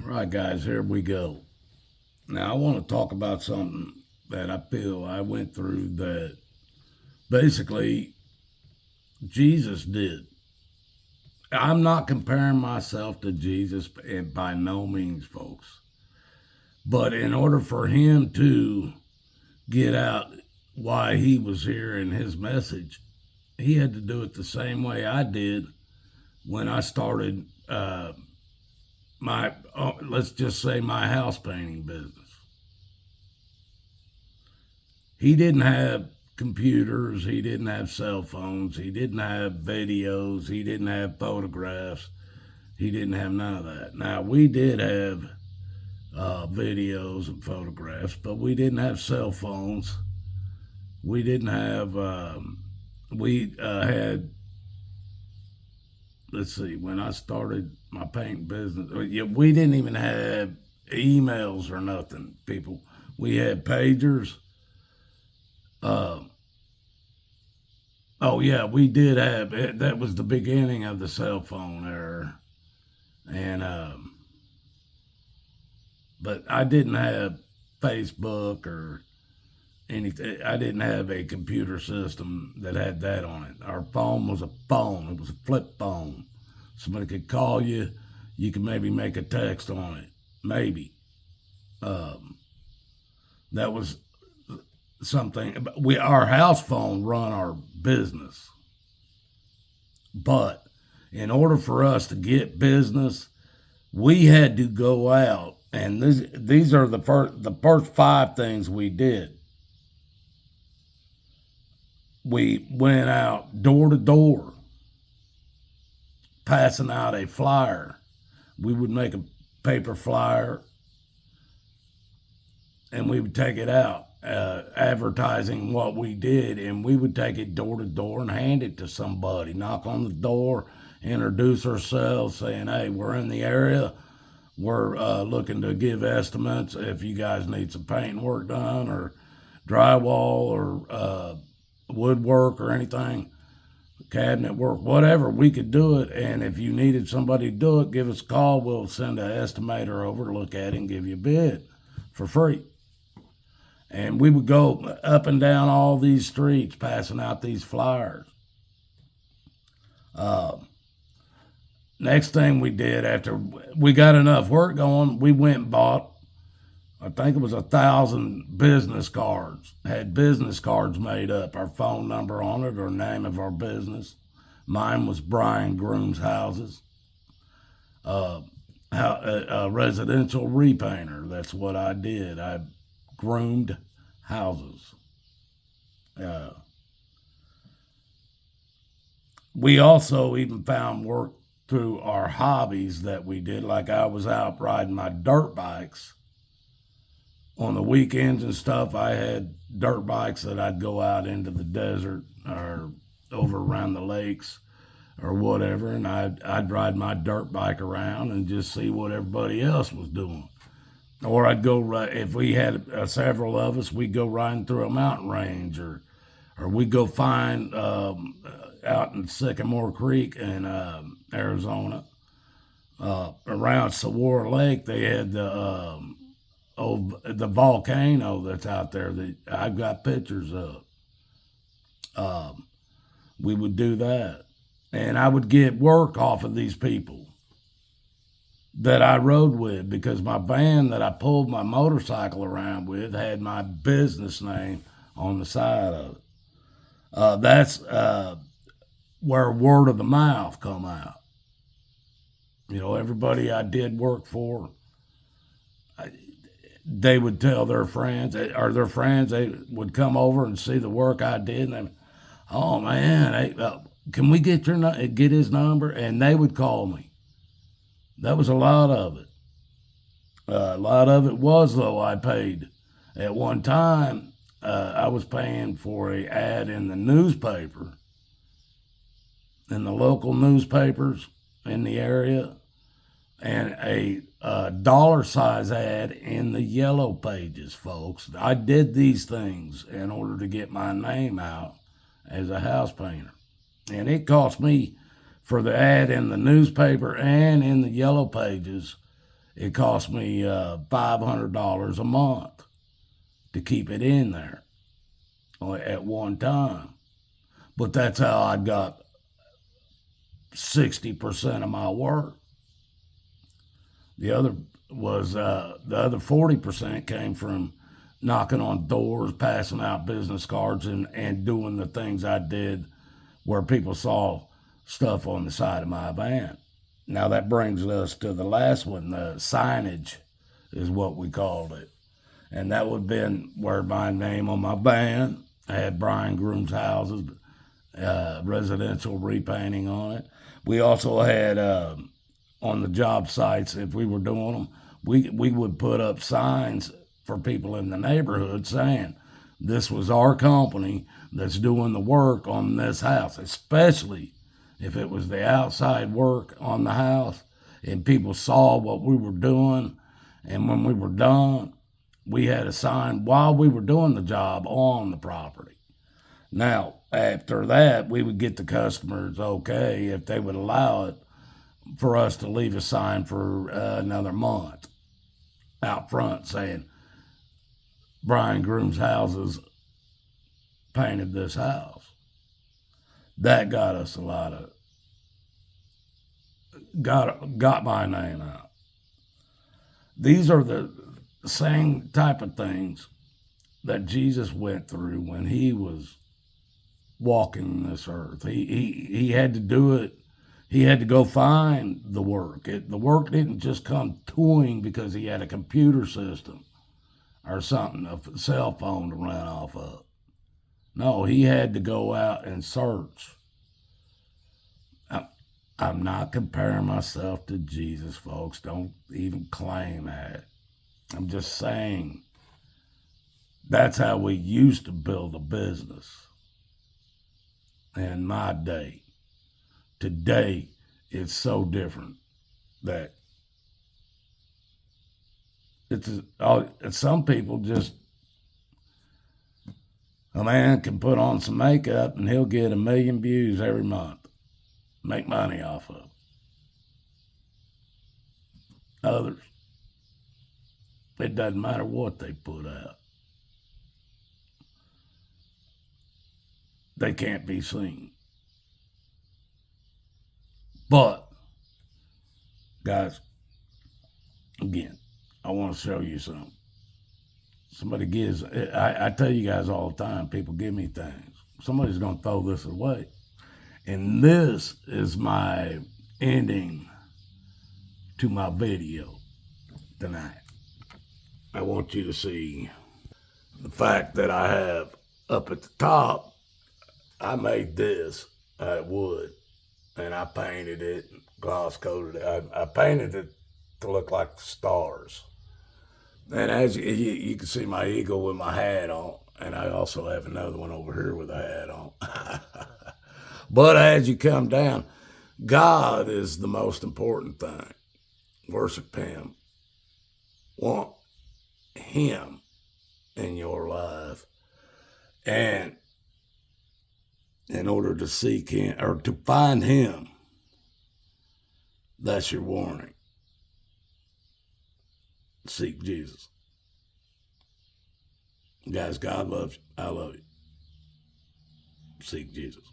Right, guys, here we go. Now, I want to talk about something that I feel I went through that basically Jesus did. I'm not comparing myself to Jesus, and by no means, folks. But in order for him to get out why he was here in his message, he had to do it the same way I did when I started my, let's just say, my house painting business. He didn't have computers, he didn't have cell phones, he didn't have videos, he didn't have photographs, he didn't have none of that. Now, we did have videos and photographs, but we didn't have cell phones. We didn't have, we had, let's see, when I started my painting business, we didn't even have emails or nothing, people. We had pagers. Oh yeah, we did have it. That was the beginning of the cell phone era, and but I didn't have Facebook or anything. I didn't have a computer system that had that on it. Our phone was a phone. It was a flip phone. Somebody could call you. You could maybe make a text on it. Maybe. That was something. Our house phone run our business, but in order for us to get business, we had to go out, and these are the first five things we did. We went out door to door, passing out a flyer. We would make a paper flyer, and we would take it out, advertising what we did, and we would take it door to door and hand it to somebody, knock on the door, introduce ourselves, saying, hey, we're in the area, we're looking to give estimates if you guys need some painting work done or drywall or woodwork or anything, cabinet work, whatever, we could do it. And if you needed somebody to do it, give us a call. We'll send an estimator over to look at it and give you a bid for free. And we would go up and down all these streets passing out these flyers. Next thing we did after we got enough work going, we went and bought, I think it was 1,000 business cards. Had business cards made up, our phone number on it or name of our business. Mine was Brian Grooms Houses. A residential repainter. That's what I did. I groomed houses. We also even found work through our hobbies that we did. Like I was out riding my dirt bikes on the weekends and stuff. I had dirt bikes that I'd go out into the desert or over around the lakes or whatever, and I'd ride my dirt bike around and just see what everybody else was doing. Or I'd go, if we had several of us, we'd go riding through a mountain range, or we'd go find out in Sycamore Creek in Arizona, around Saguaro Lake, they had the volcano that's out there that I've got pictures of. We would do that. And I would get work off of these people that I rode with, because my van that I pulled my motorcycle around with had my business name on the side of it. That's where word of the mouth come out. You know, everybody I did work for, they would tell their friends, or their friends, they would come over and see the work I did, and they, oh man, hey, can we get his number? And they would call me. That was a lot of it. A lot of it was, though, I paid. At one time, I was paying for an ad in the newspaper, in the local newspapers in the area, and a dollar size ad in the yellow pages, folks. I did these things in order to get my name out as a house painter. And it cost me, for the ad in the newspaper and in the yellow pages, It cost me $500 a month to keep it in there at one time. But that's how I got 60% of my work. The other 40% came from knocking on doors, passing out business cards, and doing the things I did where people saw stuff on the side of my van. Now that brings us to the last one. The signage is what we called it. And that would have been where my name on my van. I had Brian Groom's Houses, residential repainting on it. We also had, on the job sites, if we were doing them, we would put up signs for people in the neighborhood saying, this was our company that's doing the work on this house, especially if it was the outside work on the house and people saw what we were doing. And when we were done, we had a sign while we were doing the job on the property. Now, after that, we would get the customers okay if they would allow it for us to leave a sign for another month out front saying, Brian Groom's Houses painted this house. That got us a lot of, got my name out. These are the same type of things that Jesus went through when he was walking this earth. He had to do it. He had to go find the work. The work didn't just come to him because he had a computer system or something, a cell phone to run off of. No, he had to go out and search. I'm not comparing myself to Jesus, folks. Don't even claim that. I'm just saying that's how we used to build a business in my day. Today, it's so different that some people just, a man can put on some makeup and he'll get 1 million views every month, make money off of it. Others, it doesn't matter what they put out. They can't be seen. But, guys, again, I want to show you something. Somebody gives, I tell you guys all the time, people give me things. Somebody's going to throw this away. And this is my ending to my video tonight. I want you to see the fact that I have up at the top, I made this out of wood and I painted it, gloss coated it. I painted it to look like the stars. And as you can see my eagle with my hat on, and I also have another one over here with a hat on. But as you come down, God is the most important thing. Worship him. Want him in your life. And in order to seek him, or to find him, that's your warning. Seek Jesus. Guys, God loves you. I love you. Seek Jesus.